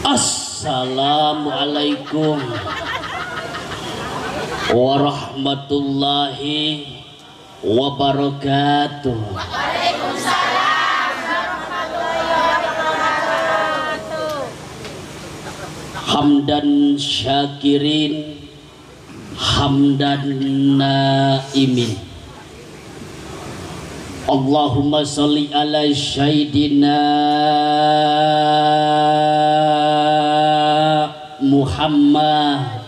Assalamualaikum warahmatullahi wabarakatuh. Waalaikumsalam warahmatullahi wabarakatuh. Hamdan syakirin, hamdan naimin. Allahumma sholli ala sayyidina Muhammad.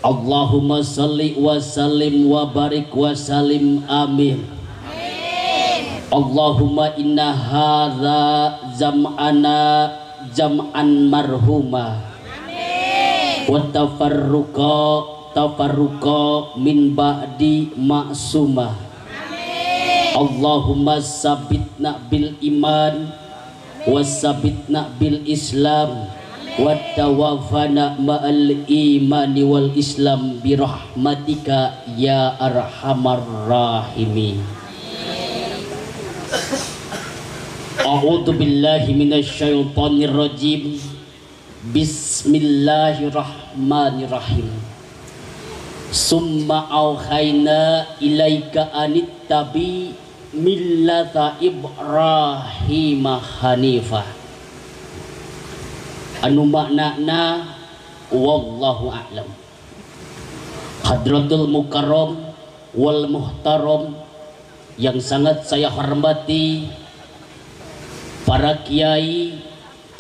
Allahumma sholli wa sallim wa barik wa salim amin. Allahumma inna hadza zam'ana jam'an marhuma wa tafarruqa min ba'di ma'suma. Allahumma sabitna bil iman wasabitna bil islam wa tawafana ma'al imani wal islam birahmatika ya arhamar rahimin. A'udzu billahi minasy syaithanir rajim. Bismillahirrahmanirrahim. Summa auhayna ilaika anittabi millata Ibrahim hanifah. Anu maknana wallahu a'lam. Hadratul mukarram wal muhtaram yang sangat saya hormati, para kiai,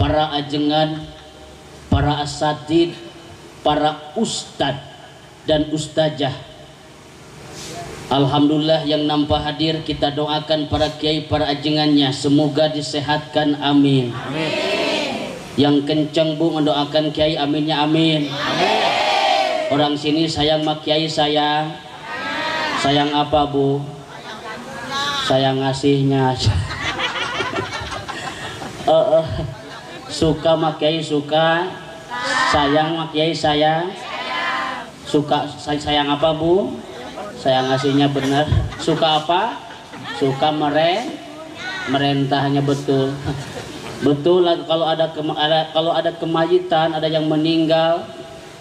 para ajengan, para asatid, para ustad dan ustazah. Alhamdulillah yang nampak hadir, kita doakan para kiai, para ajengannya semoga disehatkan, amin. Amin. Yang kencang bu mendoakan kiai, aminnya amin. Amin. Orang sini sayang mak kiai, sayang. Sayang apa bu? Sayang ngasihnya. Suka mak kiai, suka. Sayang mak kiai, sayang. Suka sayang apa bu? Sayang ngasihnya benar. Suka apa? Suka merentahnya, betul. Betul. Kalau ada kemayitan, ada yang meninggal,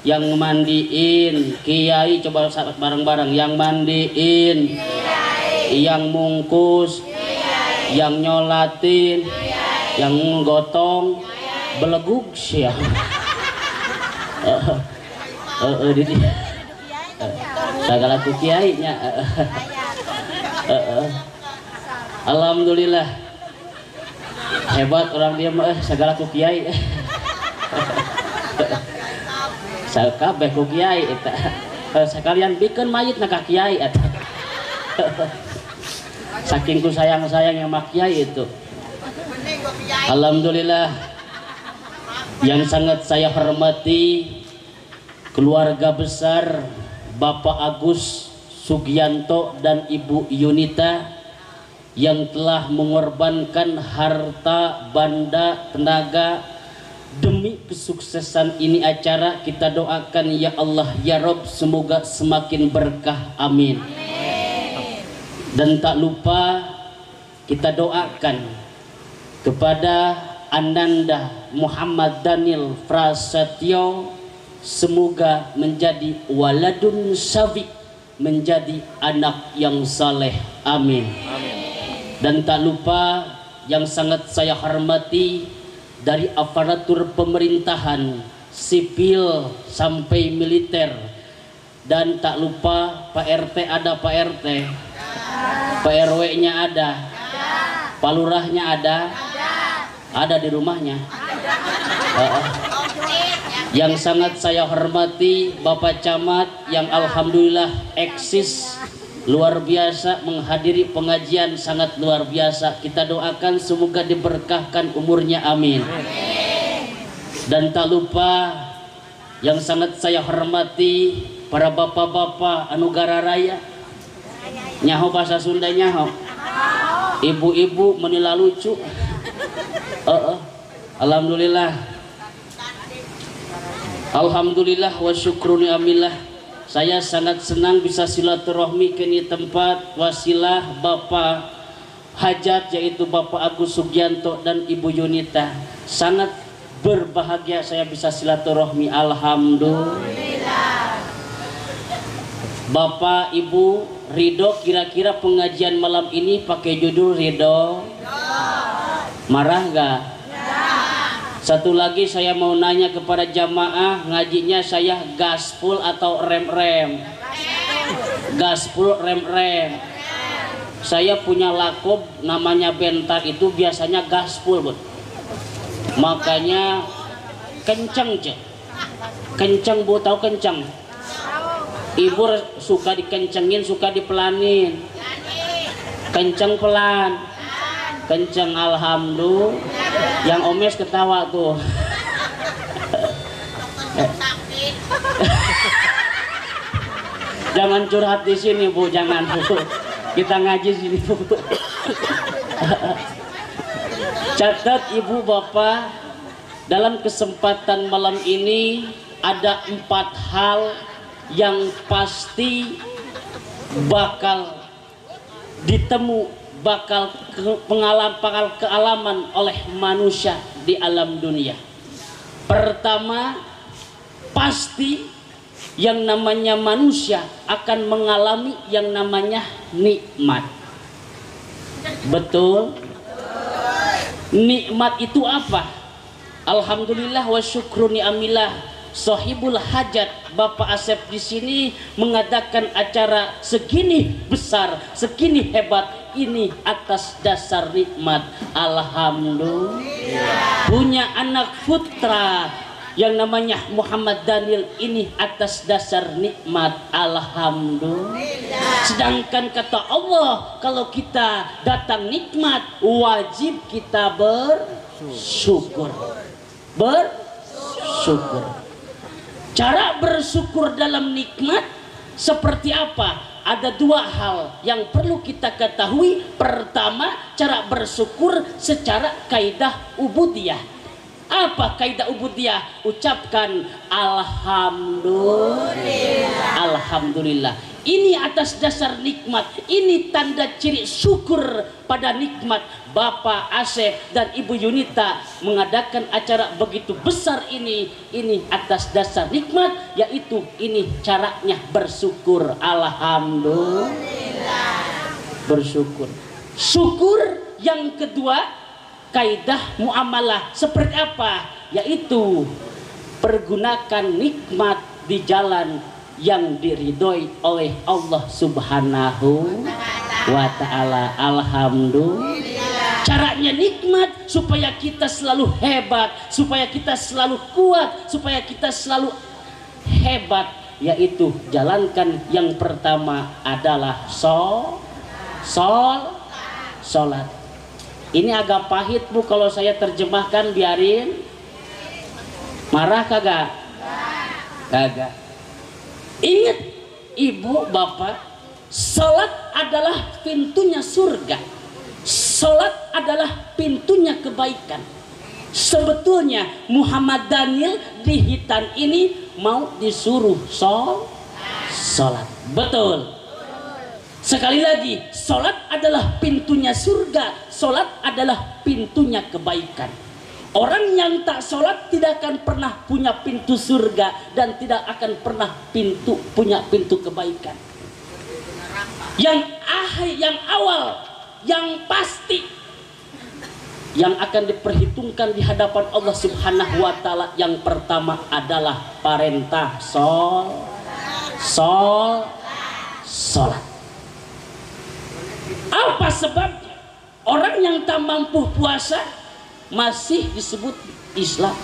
yang mandiin kiai, coba bareng-bareng, yang mandiin kiai, yang mungkus kiai, yang nyolatin kiai, yang gotong beleguk siang. Segala ku kiainya. Alhamdulillah hebat orang dia mah, segala ku kiai. Sakabeh ku kiai eta. Sekalian bikin mayit na ka kiai eta. Saking ku sayang-sayang yang mak kiai itu. Alhamdulillah yang sangat saya hormati keluarga besar Bapak Agus Sugianto dan Ibu Yunita yang telah mengorbankan harta, banda, tenaga demi kesuksesan ini acara. Kita doakan ya Allah ya Rob, semoga semakin berkah, amin. Dan tak lupa kita doakan kepada Ananda Muhammad Daniel Prasetyo, semoga menjadi waladun syafiq, menjadi anak yang saleh, amin. Dan tak lupa yang sangat saya hormati dari aparatur pemerintahan sipil sampai militer. Dan tak lupa Pak RT ada, Pak RT, Pak RW nya ada, Pak Lurahnya ada di rumahnya. Yang sangat saya hormati Bapak Camat yang alhamdulillah eksis luar biasa, menghadiri pengajian sangat luar biasa. Kita doakan semoga diberkahkan umurnya, amin. Dan tak lupa yang sangat saya hormati para bapak-bapak Anugara Raya, nyaho bahasa Sunda nyaho, ibu-ibu menila lucu. Alhamdulillah wa syukru ni'amillah. Saya sangat senang bisa silaturahmi ke ini tempat wasilah Bapak hajat, yaitu Bapak Agus Sugianto dan Ibu Yunita. Sangat berbahagia saya bisa silaturahmi, alhamdulillah. Bapak Ibu ridho, kira-kira pengajian malam ini pakai judul ridho? Marah gak? Satu lagi saya mau nanya kepada jamaah, ngajinya saya gaspul atau rem-rem? Gaspul rem-rem. Saya punya lakob namanya bentar, itu biasanya gaspul, Bud. Makanya kencang, Cek. Kencang, Bu, tahu kencang? Ibu suka dikencengin, suka dipelanin. Kencang pelan. Kencang, alhamdulillah. Yang omes ketawa tuh. Jangan curhat di sini, Bu, jangan, Bu. Kita ngaji sini, Bu. Catat Ibu Bapak, dalam kesempatan malam ini ada 4 hal yang pasti bakal ditemu, bakal kealaman oleh manusia di alam dunia. Pertama, pasti yang namanya manusia akan mengalami yang namanya nikmat. Betul? Nikmat itu apa? Alhamdulillah wa syukru ni'amillah. Sahibul hajat Bapak Asep di sini mengadakan acara segini besar, segini hebat ini atas dasar nikmat. Alhamdulillah. Punya anak putra yang namanya Muhammad Daniel ini atas dasar nikmat. Alhamdulillah. Sedangkan kata Allah, kalau kita datang nikmat wajib kita bersyukur. Bersyukur. Cara bersyukur dalam nikmat seperti apa? Ada 2 hal yang perlu kita ketahui. Pertama, cara bersyukur secara kaidah ubudiyah. Apa kaidah ubudiyah? Ucapkan alhamdulillah. Alhamdulillah. Ini atas dasar nikmat. Ini tanda ciri syukur pada nikmat. Bapak Asep dan Ibu Yunita mengadakan acara begitu besar ini atas dasar nikmat, yaitu ini caranya bersyukur. Alhamdulillah. Bersyukur. Syukur yang kedua, kaidah muamalah seperti apa? Yaitu pergunakan nikmat di jalan yang diridhoi oleh Allah Subhanahu wa ta'ala. Alhamdulillah. Caranya nikmat supaya kita selalu hebat, supaya kita selalu kuat, supaya kita selalu hebat, yaitu jalankan yang pertama adalah sholat. Ini agak pahit, Bu, kalau saya terjemahkan, biarin. Marah kagak? Kagak. Ingat Ibu Bapak, sholat adalah pintunya surga. Sholat adalah pintunya kebaikan. Sebetulnya Muhammad Daniel di Hitan ini mau disuruh sholat. Betul. Sekali lagi, sholat adalah pintunya surga. Sholat adalah pintunya kebaikan. Orang yang tak sholat tidak akan pernah punya pintu surga dan tidak akan pernah punya pintu kebaikan. Yang awal, yang pasti, yang akan diperhitungkan di hadapan Allah Subhanahu wa ta'ala, yang pertama adalah perintah sholat. Apa sebabnya? Orang yang tak mampu puasa masih disebut Islam,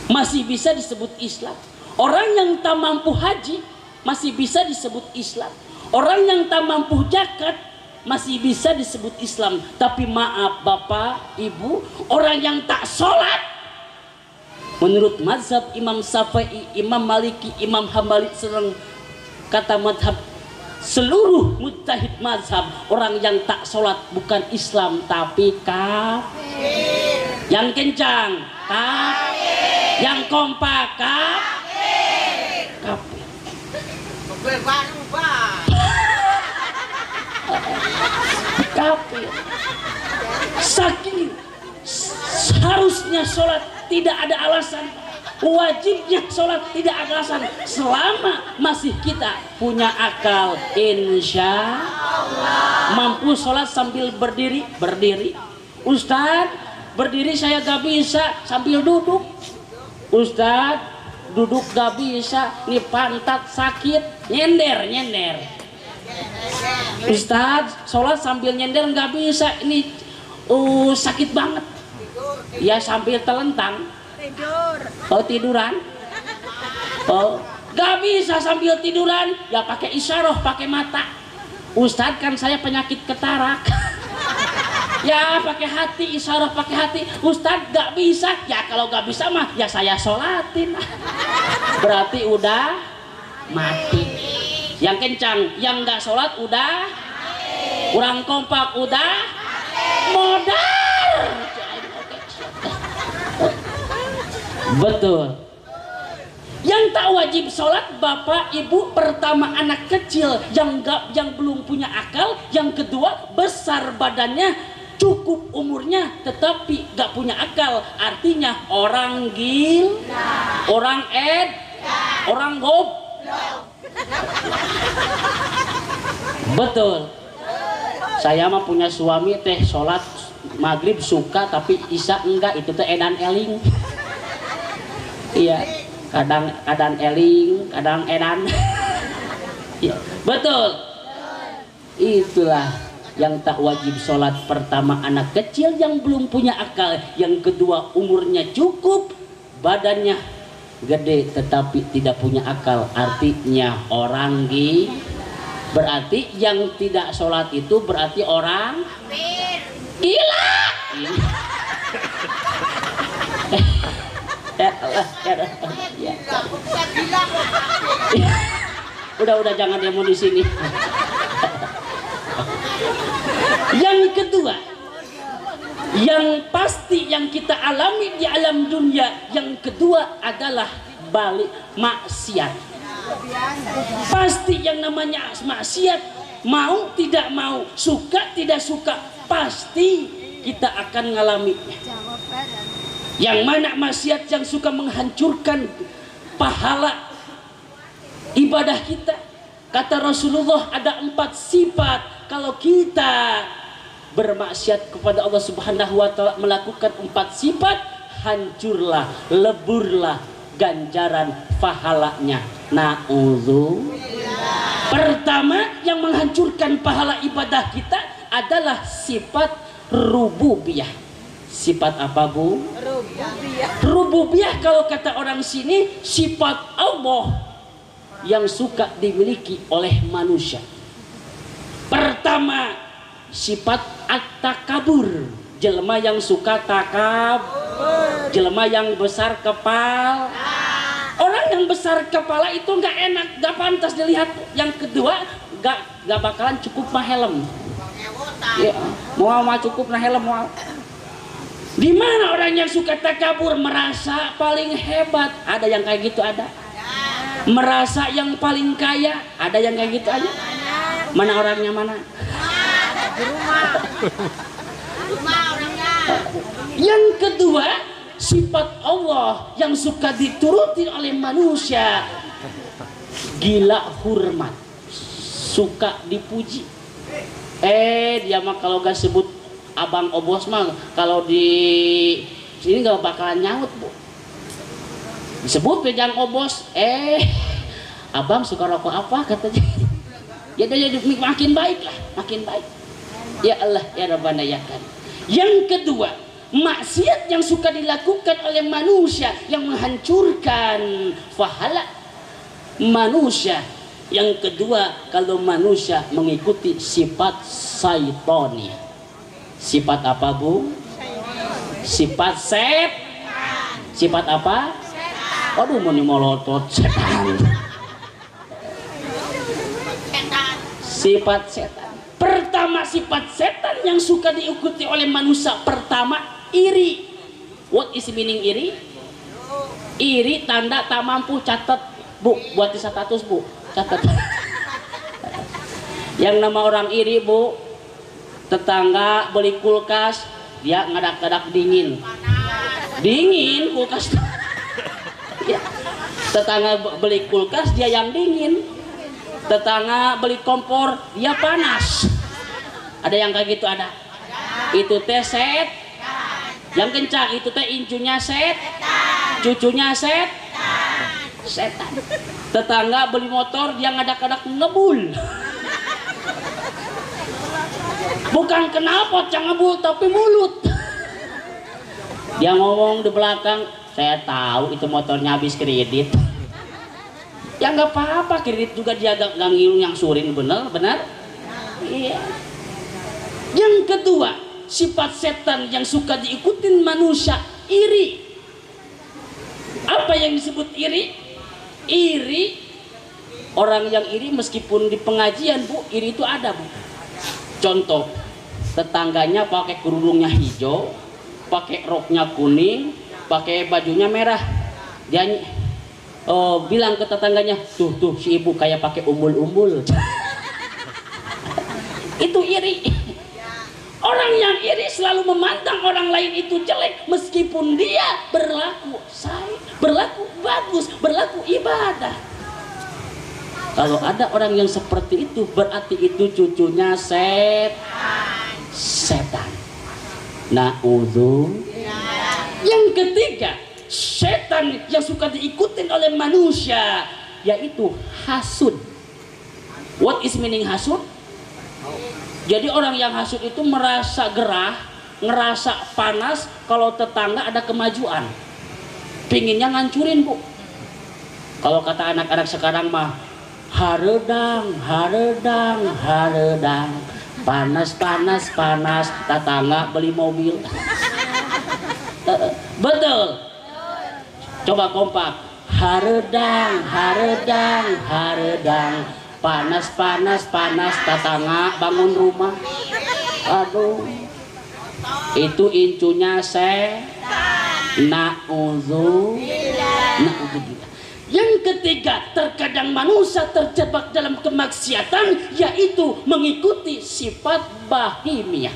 masih bisa disebut Islam. Orang yang tak mampu haji masih bisa disebut Islam. Orang yang tak mampu zakat masih bisa disebut Islam. Tapi maaf Bapak Ibu, orang yang tak sholat menurut mazhab Imam Syafi'i, Imam Maliki, Imam Hambali, kata mazhab seluruh mujtahid mazhab, orang yang tak sholat bukan Islam tapi kafir. Yang kencang kafir. Yang kompak kafir. kafir. Saking harusnya sholat tidak ada alasan, wajibnya sholat tidak ada alasan, selama masih kita punya akal, insya Allah mampu sholat sambil berdiri. Ustaz, berdiri saya gak bisa, sambil duduk. Ustaz, duduk gak bisa, nih pantat sakit, nyender. Ustaz, sholat sambil nyender gak bisa, ini sakit banget. Ya sambil telentang. Tiduran. Gak bisa sambil tiduran, ya pakai isyarah, pakai mata. Ustaz, kan saya penyakit katarak. Ya pakai hati, isyarah pakai hati. Ustaz, gak bisa. Ya kalau gak bisa mah ya saya sholatin. Berarti udah mati. Yang kencang, yang gak sholat udah kurang kompak, udah modal. Betul. Yang tak wajib sholat bapak ibu, pertama anak kecil yang belum punya akal, yang kedua besar badannya, cukup umurnya tetapi gak punya akal, artinya orang gila, orang orang goblok. Betul. Saya mah punya suami teh sholat maghrib suka tapi isya enggak, itu teh edan eling. Iya, kadang eling, kadang edan. Ya, betul. Itulah yang tak wajib sholat. Pertama anak kecil yang belum punya akal, yang kedua umurnya cukup, badannya gede tetapi tidak punya akal, artinya orang berarti yang tidak sholat itu berarti orang gila. Ya Allah, ya. Udah jangan demo di sini. Yang kedua, yang pasti yang kita alami di alam dunia, yang kedua adalah balik maksiat. Pasti yang namanya maksiat, mau tidak mau, suka tidak suka, pasti kita akan mengalaminya. Yang mana maksiat yang suka menghancurkan pahala ibadah kita. Kata Rasulullah ada 4 sifat kalau kita bermaksiat kepada Allah Subhanahu wa taala, melakukan 4 sifat, hancurlah, leburlah ganjaran pahalanya. Na'udzubillah. Pertama yang menghancurkan pahala ibadah kita adalah sifat rububiyah. Sifat apa, Bu? Rububiyah kalau kata orang sini sifat Allah yang suka dimiliki oleh manusia. Pertama, sifat at-takabur, jelema yang suka takabur, jelema yang besar kepala. Orang yang besar kepala itu nggak enak, nggak pantas dilihat. Yang kedua, nggak bakalan cukup mah helm. Ya, mau cukup nah helm mau. Di mana orang yang suka takabur, merasa paling hebat, ada yang kayak gitu ada. Merasa yang paling kaya, ada yang kayak gitu aja. Mana orangnya mana? Di rumah orangnya. Yang kedua, sifat Allah yang suka dituruti oleh manusia, gila hormat, suka dipuji. Dia mah kalau gak sebut abang obos mah kalau di sini gak bakalan nyaut, Bu. Disebut pejang obos, abang suka rokok apa katanya. Ya dia makin baik lah, makin baik. Ya Allah ya Rabbana ya Karim. Yang kedua, maksiat yang suka dilakukan oleh manusia yang menghancurkan pahala manusia. Yang kedua, kalau manusia mengikuti sifat syaitani. Sifat apa, Bu? Sifat sifat apa? Aduh, mau molotot setan. Sifat setan. Pertama, sifat setan yang suka diikuti oleh manusia. Pertama, iri. What is meaning iri? Iri tanda tak mampu, catat, Bu, buat di status, Bu. Catat. Yang nama orang iri, Bu, Tetangga beli kulkas, dia ngadak-ngadak dingin. Dingin kulkas. Ya. Tetangga beli kulkas, dia yang dingin. Tetangga beli kompor, dia panas. Ada yang kayak gitu ada. Itu teh set. Yang kencang itu teh incunya set. Cucunya set. Setan. Tetangga beli motor, dia ngadak-ngadak ngebul. Bukan knalpot yang ngebul tapi mulut. Dia ngomong di belakang, saya tahu itu motornya habis kredit. Ya nggak apa-apa, kredit juga dia gak ngilung yang surin, bener. Iya. Yang kedua, sifat setan yang suka diikutin manusia, iri. Apa yang disebut iri? Iri, orang yang iri meskipun di pengajian, Bu, iri itu ada, Bu. Contoh, tetangganya pakai kerudungnya hijau, pakai roknya kuning, pakai bajunya merah. Dia bilang ke tetangganya, tuh si ibu kayak pakai umbul-umbul. Itu iri. Orang yang iri selalu memandang orang lain itu jelek meskipun dia berlaku bagus, berlaku ibadah. Kalau ada orang yang seperti itu, berarti itu cucunya setan. Na'udzu. Yang ketiga, setan yang suka diikutin oleh manusia, yaitu hasud. What is meaning hasud? Jadi orang yang hasud itu merasa gerah, ngerasa panas kalau tetangga ada kemajuan. Pinginnya ngancurin, Bu. Kalau kata anak-anak sekarang mah, haredang, panas, tetangga beli mobil. Betul. Coba kompak. Haredang, panas, tetangga bangun rumah. Aduh, itu incunya na'udzubillah. Yang ketiga, terkadang manusia terjebak dalam kemaksiatan, yaitu mengikuti sifat bahimiyah.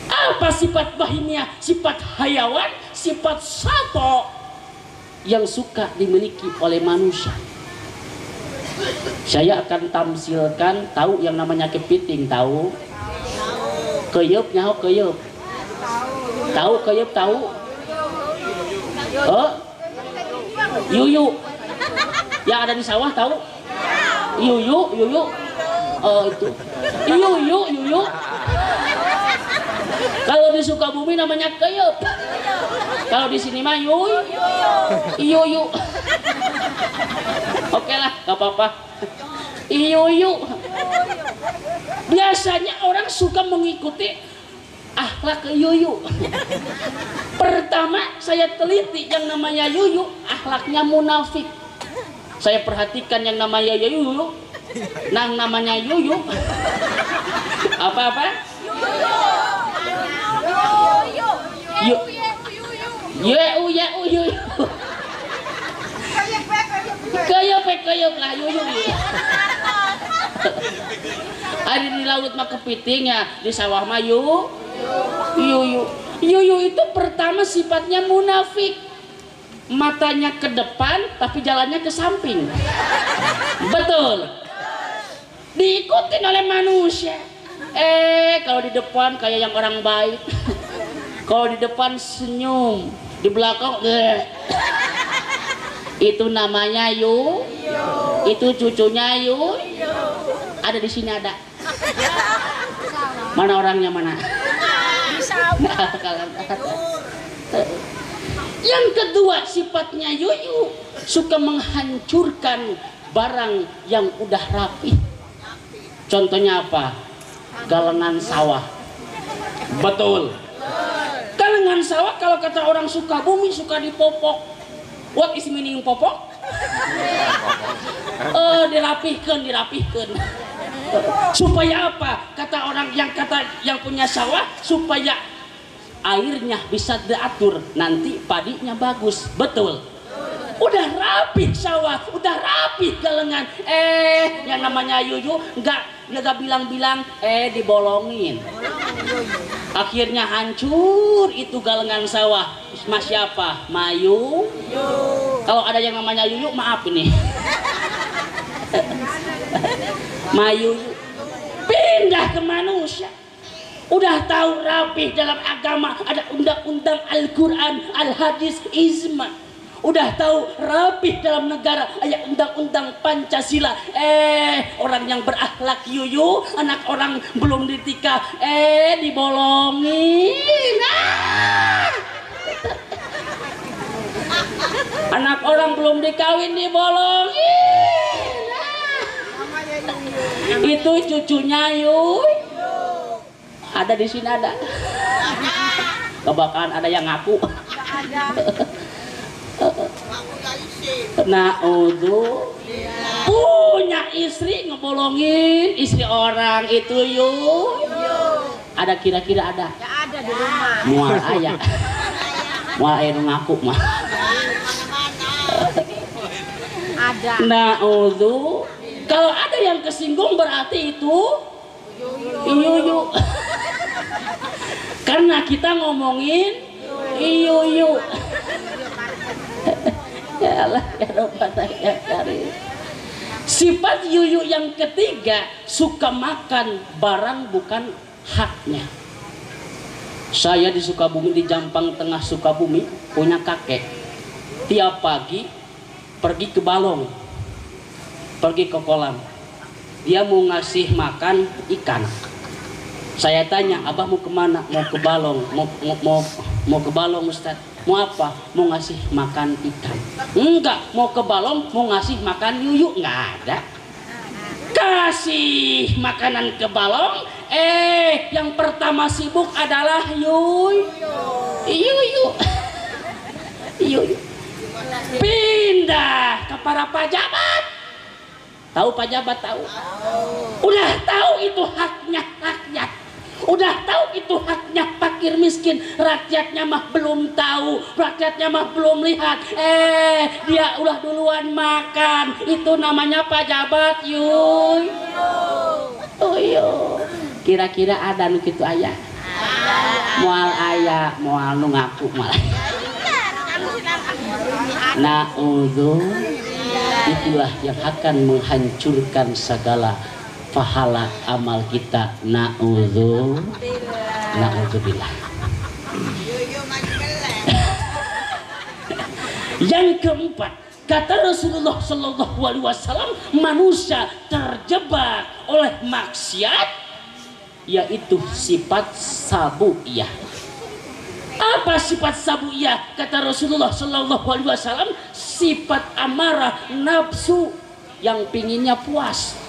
Apa sifat bahimiyah? Sifat hayawan, sifat sato yang suka dimiliki oleh manusia. Saya akan tamsilkan, tahu yang namanya kepiting, tahu? Keyeup nyaho keyeup. Tahu keyeup tahu? Yuyu yang ada di sawah tahu? Yuyu itu yuyu kalau di Sukabumi namanya keyeup, kalau di sini mah yuyu. Oke lah, gak apa-apa. Yuyu. Biasanya orang suka mengikuti akhlak yuyu. Pertama saya teliti yang namanya yuyu, akhlaknya munafik. Saya perhatikan yang namanya yuyu, namanya yuyu. Apa-apa? Yuyu. Keyeup lah yuyu. Ada di laut mah kepiting ya, di sawah mah yuyu. Yuyu itu pertama sifatnya munafik. Matanya ke depan tapi jalannya ke samping. Betul. Diikutin oleh manusia. Kalau di depan kayak yang orang baik. Kalau di depan senyum, di belakang itu namanya yuyu. Itu cucunya yuyu. Ada di sini ada. Mana orangnya mana? Yang kedua sifatnya yuyu, suka menghancurkan barang yang udah rapi. Contohnya apa? Galengan sawah. Betul. Galengan sawah kalau kata orang Sukabumi suka dipopok. What is meaning popok? Dirapihkan. Supaya apa? Kata orang yang punya sawah, supaya airnya bisa diatur, nanti padinya bagus. Betul. Udah rapi sawah, udah rapi galengan. Yang namanya yuyu nggak bilang-bilang, dibolongin. Akhirnya hancur itu galengan sawah. Mas siapa? Mayu. Kalau ada yang namanya Yuyu, maaf ini. Mayu pindah ke manusia. Udah tahu rapih dalam agama ada undang-undang Al-Quran, Al-Hadis, Ijma. Udah tahu rapih dalam negara ada undang-undang Pancasila. Orang yang berakhlak yuyu, anak orang belum ditikah, dibolongin. Anak orang belum dikawin dibolongin. Itu cucunya Yuy. Ada di sini ada. Kebakaran ada yang ngaku. Naudzu punya istri ngebolongin istri orang itu Yuy. Ada kira-kira ada? Ya ada di rumah. Mual ayah. Mual ayah ngaku mah. Ada. Naudzu. Kalau ada yang kesinggung berarti itu Yuyu. Karena kita ngomongin Yuyu. Ya Allah ya Rabbana ya Karim. Sifat yuyu yang ketiga, suka makan barang bukan haknya. Saya di Sukabumi, di Jampang Tengah Sukabumi, punya kakek. Tiap pagi pergi ke balong, pergi ke kolam. Dia mau ngasih makan ikan. Saya tanya, abah mau kemana? Mau ke balong. Mau ke balong Ustaz. Mau apa? Mau ngasih makan ikan. Enggak, mau ke balong, mau ngasih makan yuyu. Enggak ada. Kasih makanan ke balong. Yang pertama sibuk adalah yuyu. Yuyu. Pindah ke para pejabat. Tahu pejabat tahu? Udah tahu itu haknya rakyat. Udah tahu itu haknya fakir miskin. Rakyatnya mah belum tahu, rakyatnya mah belum lihat. Dia udah duluan makan. Itu namanya pejabat Yuy. Kira-kira ada nu kitu aya? Moal aya, moal nu ngaku malah. Naudzu. Itulah yang akan menghancurkan segala pahala amal kita. Naudzubillah. Yang keempat, kata Rasulullah Shallallahu Alaihi Wasallam, manusia terjebak oleh maksiat, yaitu sifat sabuiyah. Apa sifat sabuiyah? Kata Rasulullah Shallallahu Alaihi Wasallam, sifat amarah nafsu yang pinginnya puas.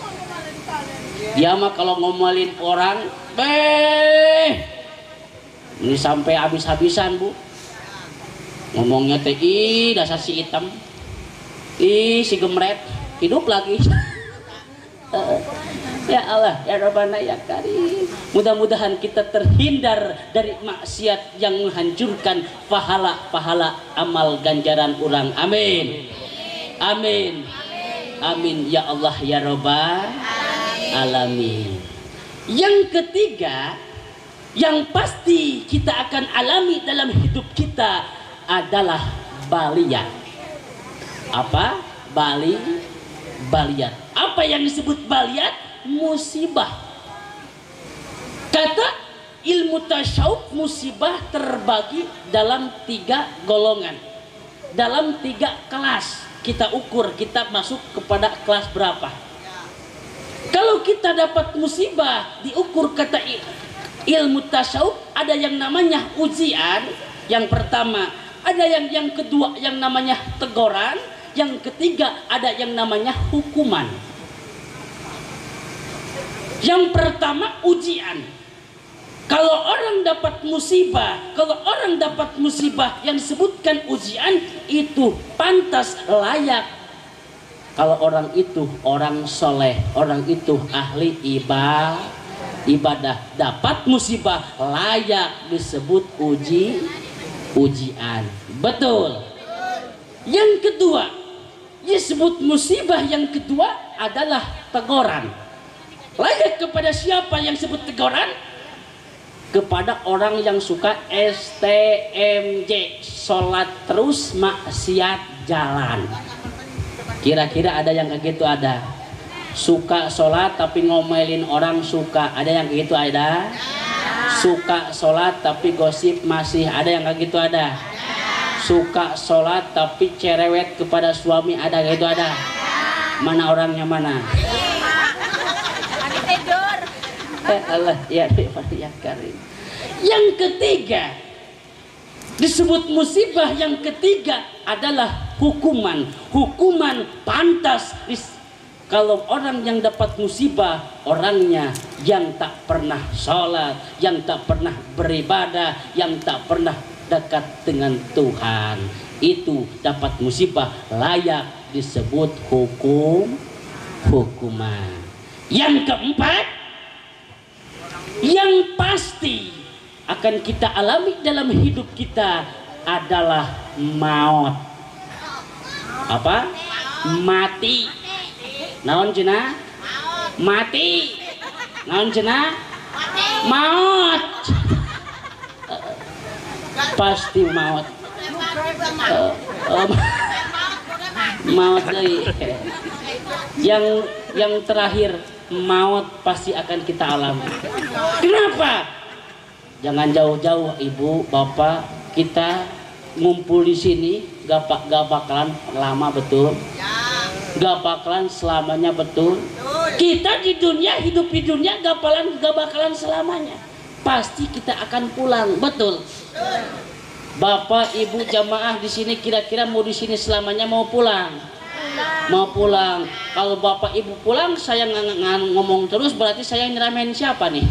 Dia mah kalau ngomelin orang, ini sampai habis-habisan bu. Ngomongnya teh, dasar si hitam, si gemret, hidup lagi. Ya Allah, ya Rabbana ya Karim. Mudah-mudahan kita terhindar dari maksiat yang menghancurkan pahala-pahala amal ganjaran orang. Amin. Amin. Amin ya Allah ya Rabbal alamin. Yang ketiga, yang pasti kita akan alami dalam hidup kita adalah baliyat. Apa? Baliyat. Apa yang disebut baliyat? Musibah. Kata ilmu tasawuf, musibah terbagi dalam 3 golongan, dalam 3 kelas. Kita ukur kita masuk kepada kelas berapa. Kalau kita dapat musibah, diukur kata ilmu tasawuf, ada yang namanya ujian. Yang pertama, ada yang kedua yang namanya teguran, yang ketiga ada yang namanya hukuman. Yang pertama ujian. Kalau orang dapat musibah, yang disebutkan ujian, itu pantas, layak. Kalau orang itu orang soleh, orang itu ahli ibadah, dapat musibah, layak disebut ujian. Betul. Yang kedua, disebut musibah yang kedua adalah teguran. Layak kepada siapa yang sebut teguran? Kepada orang yang suka STMJ, sholat terus maksiat jalan. Kira-kira ada yang kayak gitu? Ada. Suka sholat tapi ngomelin orang, suka. Ada yang kayak gitu? Ada. Suka sholat tapi gosip masih. Ada yang kayak gitu? Ada. Suka sholat tapi cerewet kepada suami. Ada kayak gitu? Ada. Mana orangnya mana? Allah ya karim. Yang ketiga disebut musibah, yang ketiga adalah hukuman. Hukuman pantas. Kalau orang yang dapat musibah, orangnya yang tak pernah sholat, yang tak pernah beribadah, yang tak pernah dekat dengan Tuhan, itu dapat musibah, layak disebut hukuman. Yang keempat, yang pasti akan kita alami dalam hidup kita adalah maut. Apa? Mati. Naon cenah? Mati. Naon cenah? Maut. Pasti maut. Maut deui. Yang terakhir, maut pasti akan kita alami. Kenapa? Jangan jauh-jauh ibu, bapak, kita ngumpul di sini gak bakalan lama, betul? Gak bakalan selamanya, betul? Kita di dunia, hidup di dunia gak bakalan selamanya. Pasti kita akan pulang, betul? Bapak, ibu, jamaah di sini kira-kira mau di sini selamanya, mau pulang? Mau pulang. Kalau bapak ibu pulang, saya ngomong terus, berarti saya nyeramain siapa nih?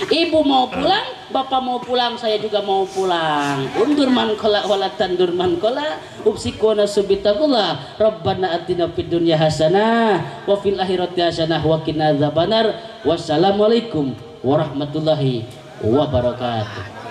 Ibu mau pulang, bapak mau pulang, saya juga mau pulang. Undur man kola wala tandur man kola, upsikona subitakullah. Rabbana atina fid dunya hasanah wa fil akhirati hasanah wa qina adzabannar. Wassalamualaikum warahmatullahi wabarakatuh.